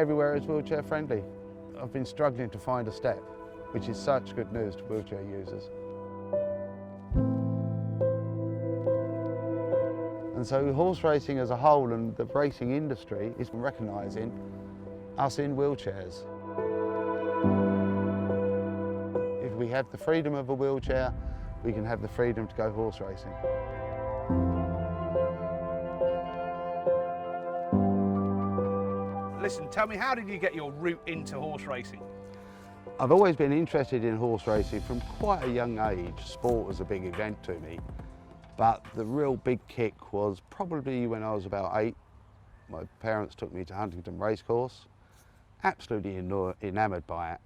everywhere is wheelchair friendly. I've been struggling to find a step, which is such good news to wheelchair users. And so horse racing as a whole and the racing industry is recognising us in wheelchairs. If we have the freedom of a wheelchair, we can have the freedom to go horse racing. Listen, tell me, how did you get your route into horse racing? I've always been interested in horse racing from quite a young age. Sport was a big event to me, but the real big kick was probably when I was about 8. My parents took me to Huntington Racecourse, absolutely enamoured by it.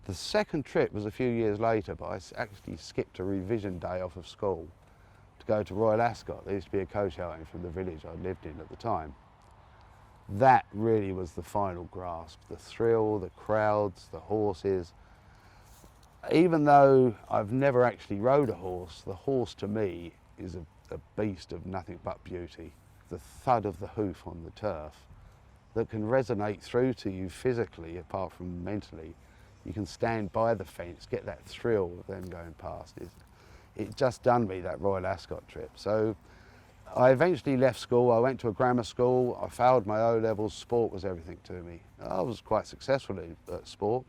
The second trip was a few years later, but I actually skipped a revision day off of school to go to Royal Ascot. There used to be a coach outing from the village I lived in at the time. That really was the final grasp. The thrill, the crowds, the horses. Even though I've never actually rode a horse, the horse to me is a beast of nothing but beauty. The thud of the hoof on the turf that can resonate through to you physically, apart from mentally. You can stand by the fence, get that thrill of them going past. It just done me, that Royal Ascot trip. So I eventually left school. I went to a grammar school. I failed my O-levels. Sport was everything to me. I was quite successful at sport,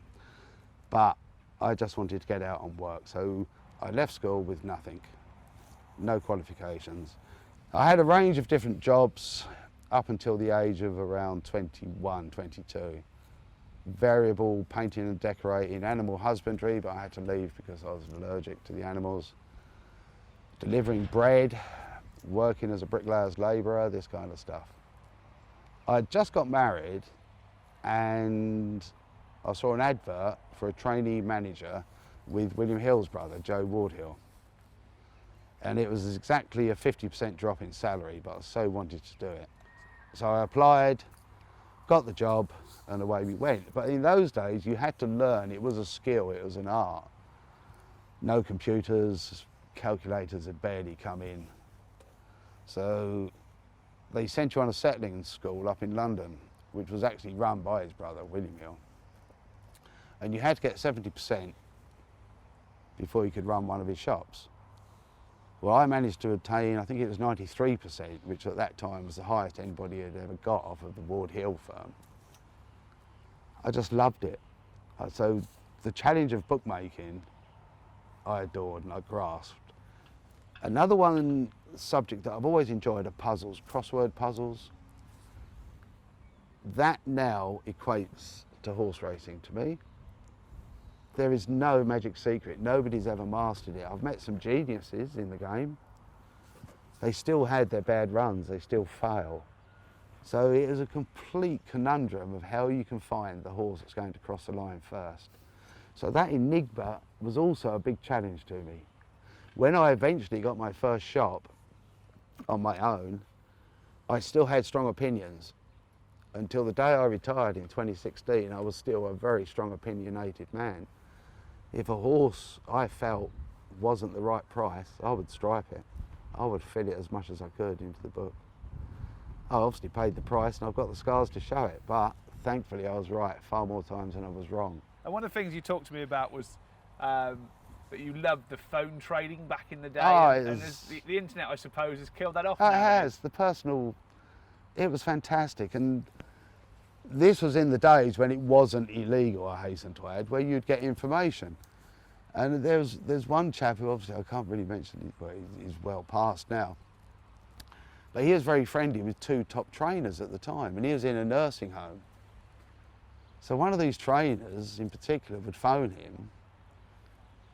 but I just wanted to get out and work. So I left school with nothing, no qualifications. I had a range of different jobs up until the age of around 21, 22. Variable painting and decorating, animal husbandry, but I had to leave because I was allergic to the animals. Delivering bread, working as a bricklayer's labourer, this kind of stuff. I just got married and I saw an advert for a trainee manager with William Hill's brother, Joe Wardhill. And it was exactly a 50% drop in salary, but I so wanted to do it. So I applied, got the job, and away we went. But in those days, you had to learn. It was a skill, it was an art. No computers, calculators had barely come in. So they sent you on a settling school up in London, which was actually run by his brother, William Hill. And you had to get 70% before you could run one of his shops. Well, I managed to obtain, I think it was 93%, which at that time was the highest anybody had ever got off of the Ward Hill firm. I just loved it. So the challenge of bookmaking, I adored and I grasped. Another one subject that I've always enjoyed are puzzles, crossword puzzles. That now equates to horse racing to me. There is no magic secret. Nobody's ever mastered it. I've met some geniuses in the game. They still had their bad runs. They still fail. So it is a complete conundrum of how you can find the horse that's going to cross the line first. So that enigma was also a big challenge to me. When I eventually got my first shop on my own, I still had strong opinions. Until the day I retired in 2016, I was still a very strong opinionated man. If a horse I felt wasn't the right price, I would stripe it. I would fit it as much as I could into the book. I obviously paid the price and I've got the scars to show it, but thankfully I was right far more times than I was wrong. And one of the things you talked to me about was that you loved the phone trading back in the day. Oh, and the internet, I suppose, has killed that off. It has. The personal, it was fantastic. And this was in the days when it wasn't illegal, I hasten to add, where you'd get information. And there's one chap who obviously I can't really mention, but he's well past now. But he was very friendly with 2 top trainers at the time, and he was in a nursing home. So one of these trainers in particular would phone him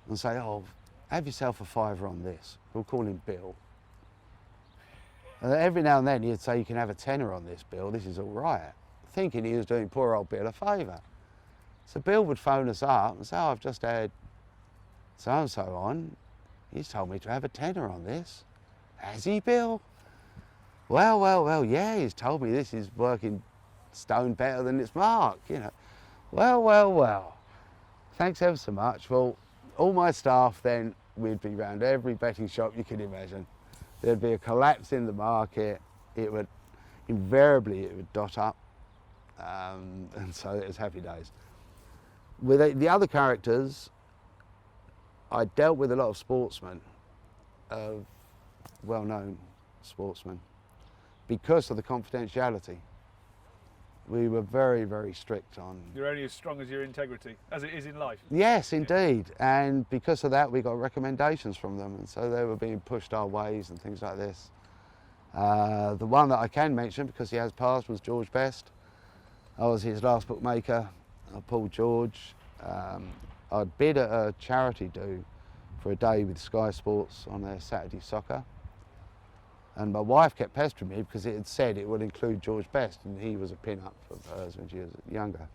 and say, oh, have yourself a £5 on this. We'll call him Bill. And every now and then he'd say, you can have a £10 on this, Bill, this is all right. Thinking he was doing poor old Bill a favour. So Bill would phone us up and say, oh, I've just had so-and-so on. He's told me to have a £10 on this. Has he, Bill? Well, yeah, he's told me this is working stone better than its mark, you know. Well. Thanks ever so much. Well, all my staff then, we'd be round every betting shop you can imagine. There'd be a collapse in the market. It would, invariably, it would dot up. And so it was happy days. With the other characters, I dealt with a lot of sportsmen, well-known sportsmen, because of the confidentiality. We were very, very strict on... You're only as strong as your integrity, as it is in life. Yes, indeed. And because of that, we got recommendations from them. And so they were being pushed our ways and things like this. The one that I can mention, because he has passed, was George Best. I was his last bookmaker. I pulled George. I'd bid at a charity do for a day with Sky Sports on their Saturday soccer. And my wife kept pestering me because it had said it would include George Best, and he was a pin-up of hers when she was younger.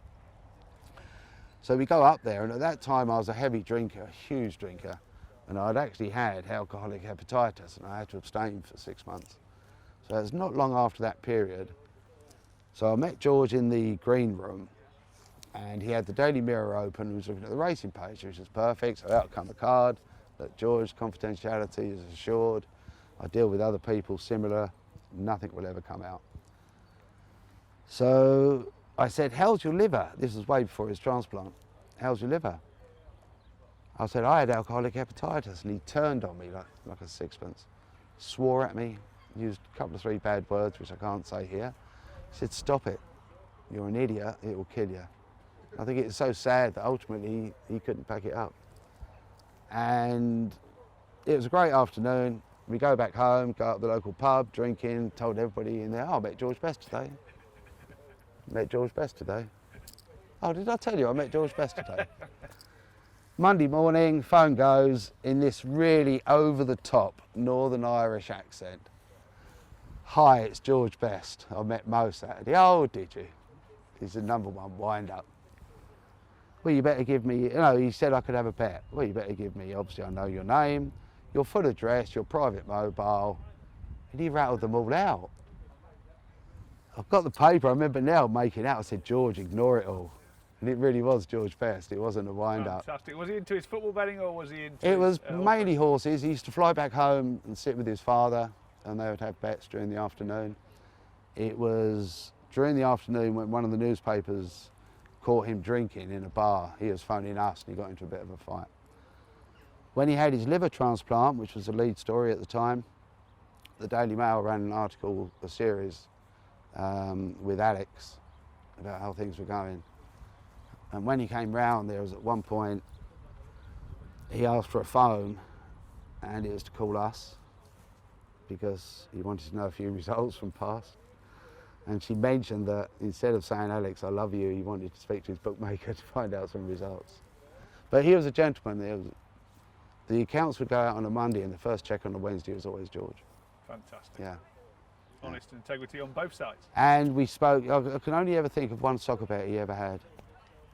So we go up there, and at that time I was a heavy drinker, a huge drinker, and I'd actually had alcoholic hepatitis, and I had to abstain for 6 months. So it was not long after that period. So I met George in the green room, and he had the Daily Mirror open and was looking at the racing page, which was perfect. So out come a card that George, confidentiality is assured. I deal with other people similar, nothing will ever come out. So I said, how's your liver? This was way before his transplant. How's your liver? I said, I had alcoholic hepatitis, and he turned on me like a sixpence, swore at me, used a couple of 3 bad words, which I can't say here. He said, stop it, you're an idiot, it will kill you. I think it was so sad that ultimately he couldn't pack it up. And it was a great afternoon. We go back home, go up to the local pub, drinking, told everybody in there, oh, I met George Best today. Met George Best today. Oh, did I tell you I met George Best today? Monday morning, phone goes in this really over-the-top Northern Irish accent. Hi, it's George Best. I met Mo Saturday. Oh, did you? He's the #1 wind-up. Well, you better give me, he said I could have a bet. Well, you better give me, obviously I know your name, your full address, your private mobile, and he rattled them all out. I've got the paper, I remember now making out, I said, George, ignore it all. And it really was George Best, it wasn't a wind-up. Fantastic. Was he into his football betting, or was he into It was his, mainly horses. He used to fly back home and sit with his father, and they would have bets during the afternoon. It was during the afternoon when one of the newspapers caught him drinking in a bar. He was phoning us and he got into a bit of a fight. When he had his liver transplant, which was a lead story at the time, the Daily Mail ran an article, a series with Alex about how things were going. And when he came round, there was at one point, he asked for a phone, and it was to call us because he wanted to know a few results from past. And she mentioned that instead of saying, Alex, I love you, he wanted to speak to his bookmaker to find out some results. But he was a gentleman. The accounts would go out on a Monday, and the first check on a Wednesday was always George. Fantastic. Yeah. Honest integrity on both sides. And we spoke, I can only ever think of one soccer bet he ever had.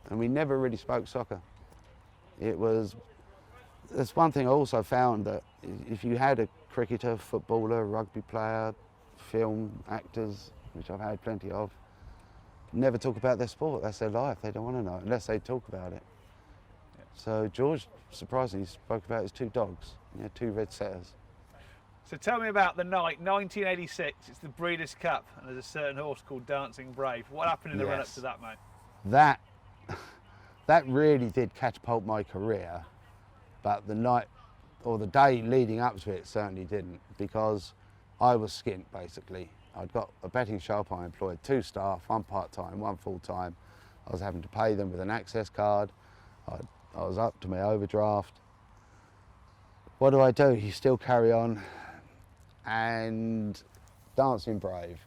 And we never really spoke soccer. That's one thing I also found, that if you had a cricketer, footballer, rugby player, film actors, which I've had plenty of, never talk about their sport. That's their life. They don't want to know unless they talk about it. Yeah. So George, surprisingly, spoke about his 2 dogs. He had 2 red setters. So tell me about the night, 1986. It's the Breeders' Cup, and there's a certain horse called Dancing Brave. What happened in the run-up to that, mate? That really did catapult my career, but the night or the day leading up to it certainly didn't, because I was skint basically. I'd got a betting shop, I employed 2 staff, 1 part-time, 1 full-time. I was having to pay them with an access card. I was up to my overdraft. What do? You still carry on. And Dancing Brave.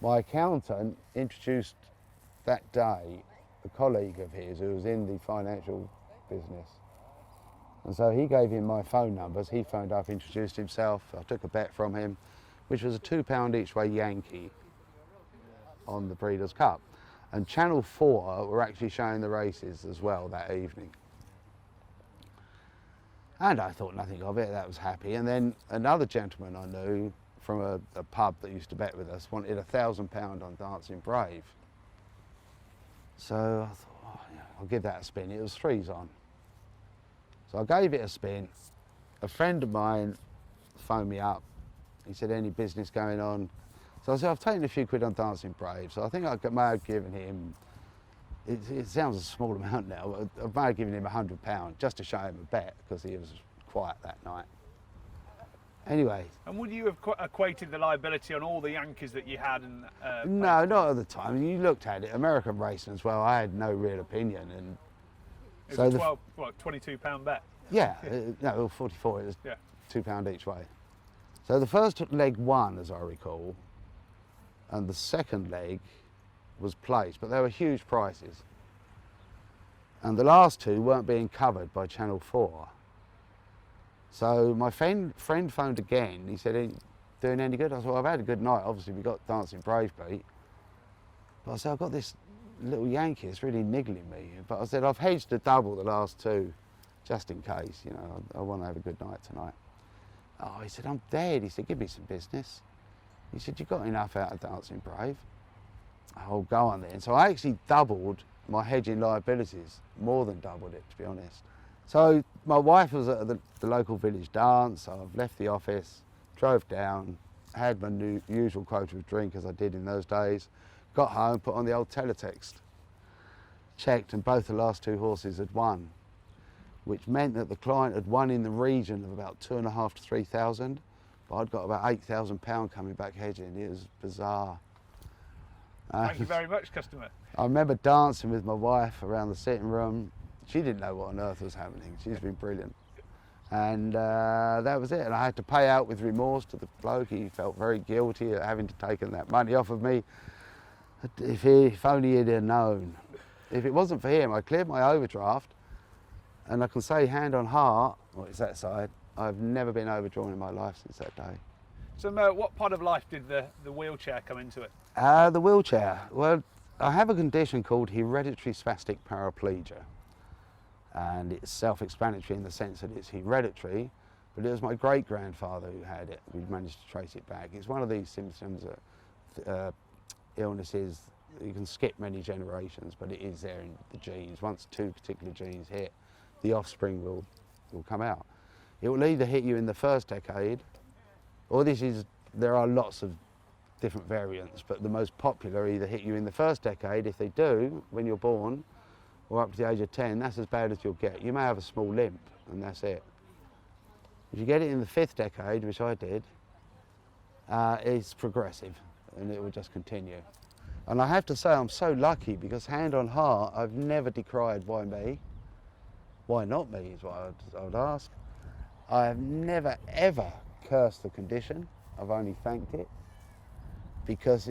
My accountant introduced that day a colleague of his who was in the financial business. And so he gave him my phone numbers. He phoned up, introduced himself. I took a bet from him, which was a £2 each way Yankee on the Breeders' Cup. And Channel 4 were actually showing the races as well that evening. And I thought nothing of it, that was happy. And then another gentleman I knew from a pub that used to bet with us wanted £1,000 on Dancing Brave. So I thought, oh, yeah, I'll give that a spin. It was 3s on. So I gave it a spin. A friend of mine phoned me up. He said, any business going on? I So I said, I've taken a few quid on Dancing Brave, so I think I may have given him, it sounds a small amount now, but I may have given him £100 just to show him a bet, because he was quiet that night. Anyway. And would you have equated the liability on all the Yankees that you had? And no, not at the time. You looked at it, American racing as well, I had no real opinion. And it was a £22 bet? Yeah, no, 44, it was £2 each way. So the first leg won, as I recall, and the second leg was placed, but they were huge prices. And the last two weren't being covered by Channel 4. So my friend phoned again. He said, "Ain't doing any good?" I said, "Well, I've had a good night. Obviously, we got Dancing Brave beat." But I said, "I've got this little Yankee. It's really niggling me." But I said, "I've hedged a double the last two, just in case. You know, I want to have a good night tonight." Oh, he said, "I'm dead." He said, "Give me some business." He said, "You've got enough out of Dancing Brave." Oh, go on then. So I actually doubled my hedging liabilities, more than doubled it, to be honest. So my wife was at the local village dance, so I've left the office, drove down, had my usual quota of drink as I did in those days, got home, put on the old teletext, checked, and both the last two horses had won, which meant that the client had won in the region of about 2,500 to 3,000, but I'd got about £8,000 coming back hedging. It was bizarre. Thank you very much, customer. I remember dancing with my wife around the sitting room. She didn't know what on earth was happening. She's been brilliant. And that was it. And I had to pay out with remorse to the bloke. He felt very guilty at having to taken that money off of me. If only he'd have known. If it wasn't for him, I cleared my overdraft, and I can say hand on heart, well, it's that side, I've never been overdrawn in my life since that day. So Mo, what part of life did the wheelchair come into it? The wheelchair, well, I have a condition called hereditary spastic paraplegia. And it's self-explanatory in the sense that it's hereditary, but it was my great-grandfather who had it. We managed to trace it back. It's one of these symptoms that illnesses, you can skip many generations, but it is there in the genes. Once two particular genes hit, the offspring will come out. It will either hit you in the first decade, or there are lots of different variants, but the most popular either hit you in the first decade. If they do, when you're born, or up to the age of 10, that's as bad as you'll get. You may have a small limp, and that's it. If you get it in the 5th decade, which I did, it's progressive, and it will just continue. And I have to say, I'm so lucky, because hand on heart, I've never decried why me. Why not me is what I would ask. I have never, ever cursed the condition. I've only thanked it, because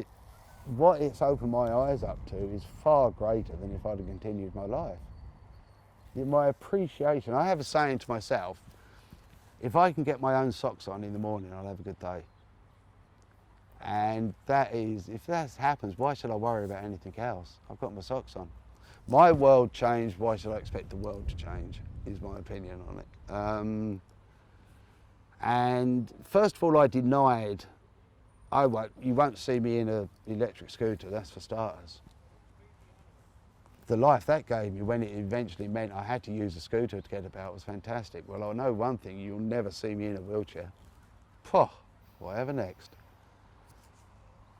what it's opened my eyes up to is far greater than if I'd have continued my life. My appreciation, I have a saying to myself, if I can get my own socks on in the morning, I'll have a good day. And that is, if that happens, why should I worry about anything else? I've got my socks on. My world changed, why should I expect the world to change, is my opinion on it. And first of all, I denied, you won't see me in an electric scooter, that's for starters. The life that gave me when it eventually meant I had to use a scooter to get about was fantastic. Well, I know one thing, you'll never see me in a wheelchair. Poh, whatever next.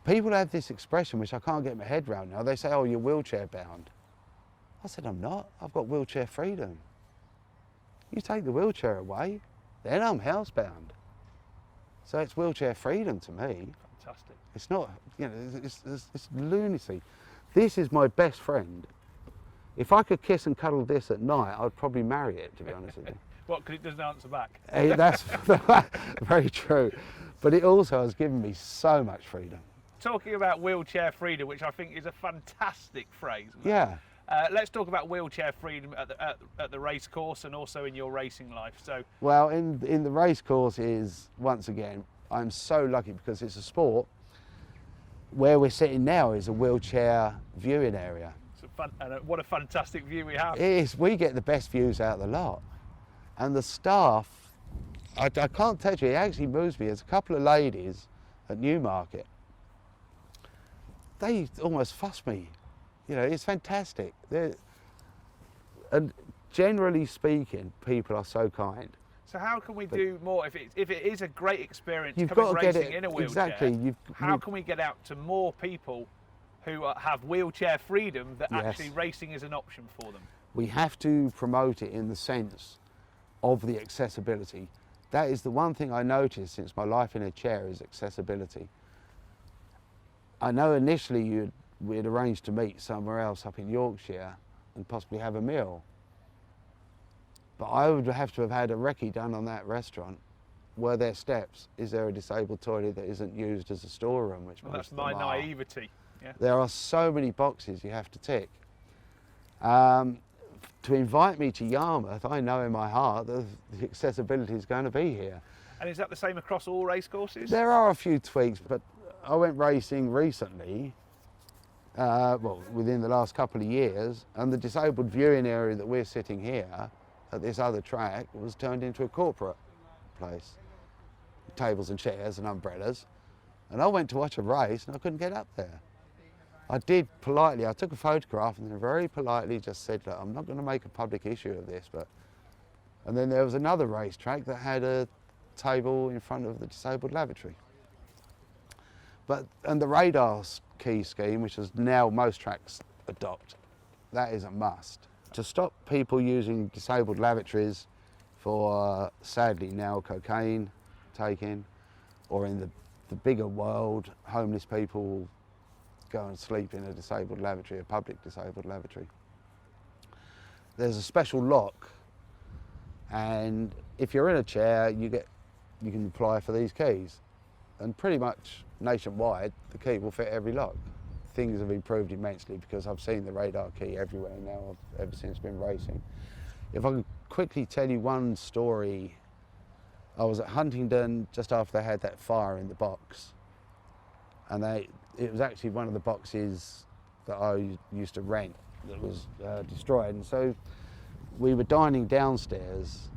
People have this expression which I can't get my head around now. They say, "Oh, you're wheelchair bound." I said, "I'm not, I've got wheelchair freedom." You take the wheelchair away, then I'm housebound. So it's wheelchair freedom to me. Fantastic. It's not, you know, it's lunacy. This is my best friend. If I could kiss and cuddle this at night, I'd probably marry it, to be honest with you. What, because it doesn't answer back? That's very true. But it also has given me so much freedom. Talking about wheelchair freedom, which I think is a fantastic phrase. Yeah. Let's talk about wheelchair freedom at the race course and also in your racing life. So, well, in the race course is, once again, I'm so lucky because it's a sport. Where we're sitting now is a wheelchair viewing area. What a fantastic view we have. It is. We get the best views out of the lot. And the staff, I can't tell you, it actually moves me. There's a couple of ladies at Newmarket. They almost fuss me. You know, it's fantastic. And generally speaking, people are so kind. So how can we do more if it is a great experience You've coming got to get racing it, in a wheelchair? exactly. How can we get out to more people who have wheelchair freedom that Yes. actually racing is an option for them? We have to promote it in the sense of the accessibility. That is the one thing I noticed since my life in a chair is accessibility. I know initially we'd arranged to meet somewhere else up in Yorkshire and possibly have a meal. But I would have to have had a recce done on that restaurant. Were there steps? Is there a disabled toilet that isn't used as a storeroom? Which Well, that's my naivety. Yeah. There are so many boxes you have to tick. To invite me to Yarmouth, I know in my heart that the accessibility is going to be here. And is that the same across all race courses? There are a few tweaks, but I went racing recently, well, within the last couple of years, and the disabled viewing area that we're sitting here at this other track was turned into a corporate place. Tables and chairs and umbrellas. And I went to watch a race and I couldn't get up there. I did politely, I took a photograph and then very politely just said, look, I'm not going to make a public issue of this, but... And then there was another racetrack that had a table in front of the disabled lavatory. And the radar key scheme, which is now most tracks adopt, that is a must. To stop people using disabled lavatories for, sadly now, cocaine taking, or in the bigger world, homeless people go and sleep in a disabled lavatory, a public disabled lavatory. There's a special lock, and if you're in a chair, you can apply for these keys. And pretty much nationwide, the key will fit every lock. Things have improved immensely because I've seen the radar key everywhere now, ever since I've been racing. If I can quickly tell you one story, I was at Huntingdon just after they had that fire in the box. And it was actually one of the boxes that I used to rent that was destroyed. And so we were dining downstairs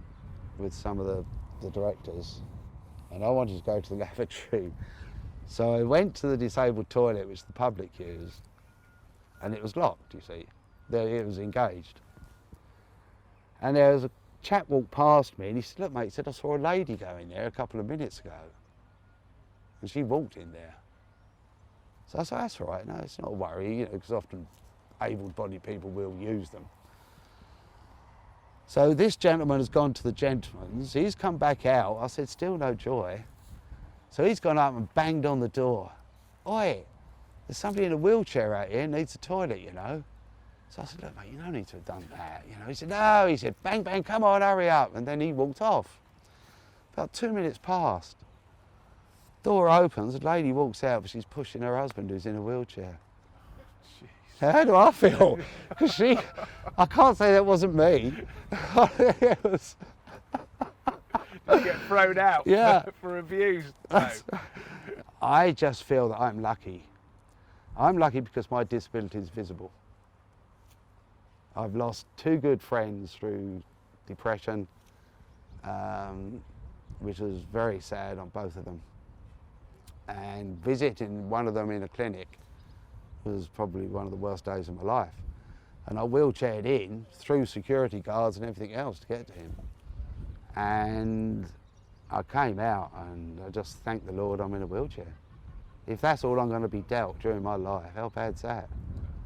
with some of the directors, and I wanted to go to the lavatory. So I went to the disabled toilet, which the public used, and it was locked, you see. It was engaged. And there was a chap walked past me and he said, look mate, he said, I saw a lady go in there a couple of minutes ago. And she walked in there. So I said, that's all right, no, it's not a worry, because often able-bodied people will use them. So this gentleman has gone to the gentleman's, he's come back out, I said, still no joy. So he's gone up and banged on the door. Oi, there's somebody in a wheelchair out here, needs a toilet, So I said, look mate, you don't need to have done that, He said, no, he said, bang, bang, come on, hurry up. And then he walked off. About 2 minutes passed. Door opens, the lady walks out, but she's pushing her husband who's in a wheelchair. Jeez. How do I feel? Because I can't say that wasn't me. It was... Did you get thrown out for abuse? No. I just feel that I'm lucky. I'm lucky because my disability is visible. I've lost 2 good friends through depression, which was very sad on both of them. And visiting one of them in a clinic was probably one of the worst days of my life. And I wheelchaired in through security guards and everything else to get to him. And I came out and I just thank the Lord I'm in a wheelchair. If that's all I'm going to be dealt during my life, how bad's that?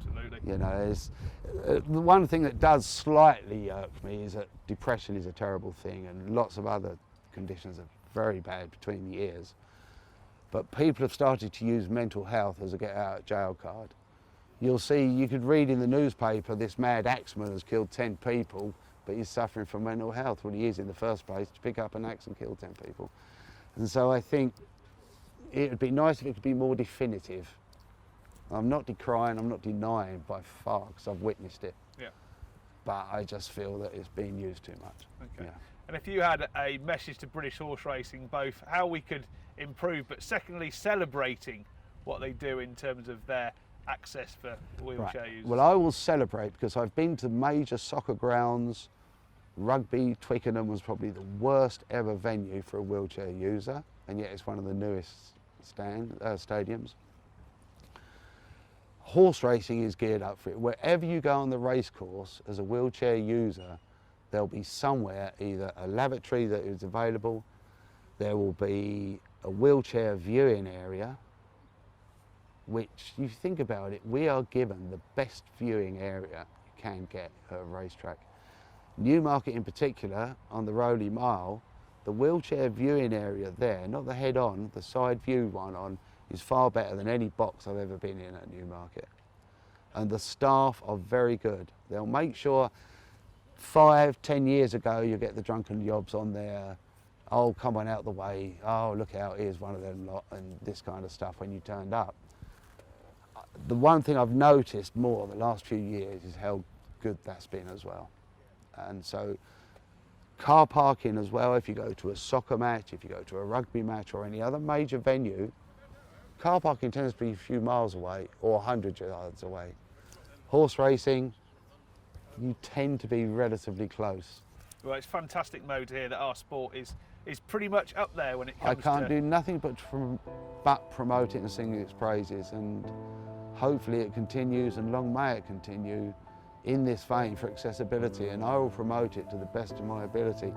Absolutely. The one thing that does slightly irk me is that depression is a terrible thing and lots of other conditions are very bad between the ears. But people have started to use mental health as a get out of jail card. You'll see, you could read in the newspaper, this mad axeman has killed 10 people, but he's suffering from mental health. Well, he is in the first place to pick up an axe and kill 10 people. And so I think it would be nice if it could be more definitive. I'm not decrying, I'm not denying by far, because I've witnessed it. Yeah. But I just feel that it's being used too much. Okay. Yeah. And if you had a message to British horse racing, both how we could improve, but secondly, celebrating what they do in terms of their access for wheelchair users. Well, I will celebrate because I've been to major soccer grounds. Rugby, Twickenham was probably the worst ever venue for a wheelchair user, and yet it's one of the newest stadiums. Horse racing is geared up for it. Wherever you go on the race course as a wheelchair user, there'll be somewhere either a lavatory that is available, there will be a wheelchair viewing area, which, you think about it, we are given the best viewing area you can get at a racetrack. Newmarket in particular, on the Rowley Mile, the wheelchair viewing area there, not the head-on, the side view one on, is far better than any box I've ever been in at Newmarket. And the staff are very good. They'll make sure 5-10 years ago you get the drunken yobs on there, oh, come on out the way, oh, look out, here's one of them lot, and this kind of stuff when you turned up. The one thing I've noticed more the last few years is how good that's been as well. And so car parking as well, if you go to a soccer match, if you go to a rugby match or any other major venue, car parking tends to be a few miles away or 100 yards away. Horse racing, you tend to be relatively close. Well, it's fantastic, Mo, to hear that our sport is pretty much up there when it comes I can't do nothing but promote it and sing its praises, and hopefully it continues, and long may it continue in this vein for accessibility, and I will promote it to the best of my ability.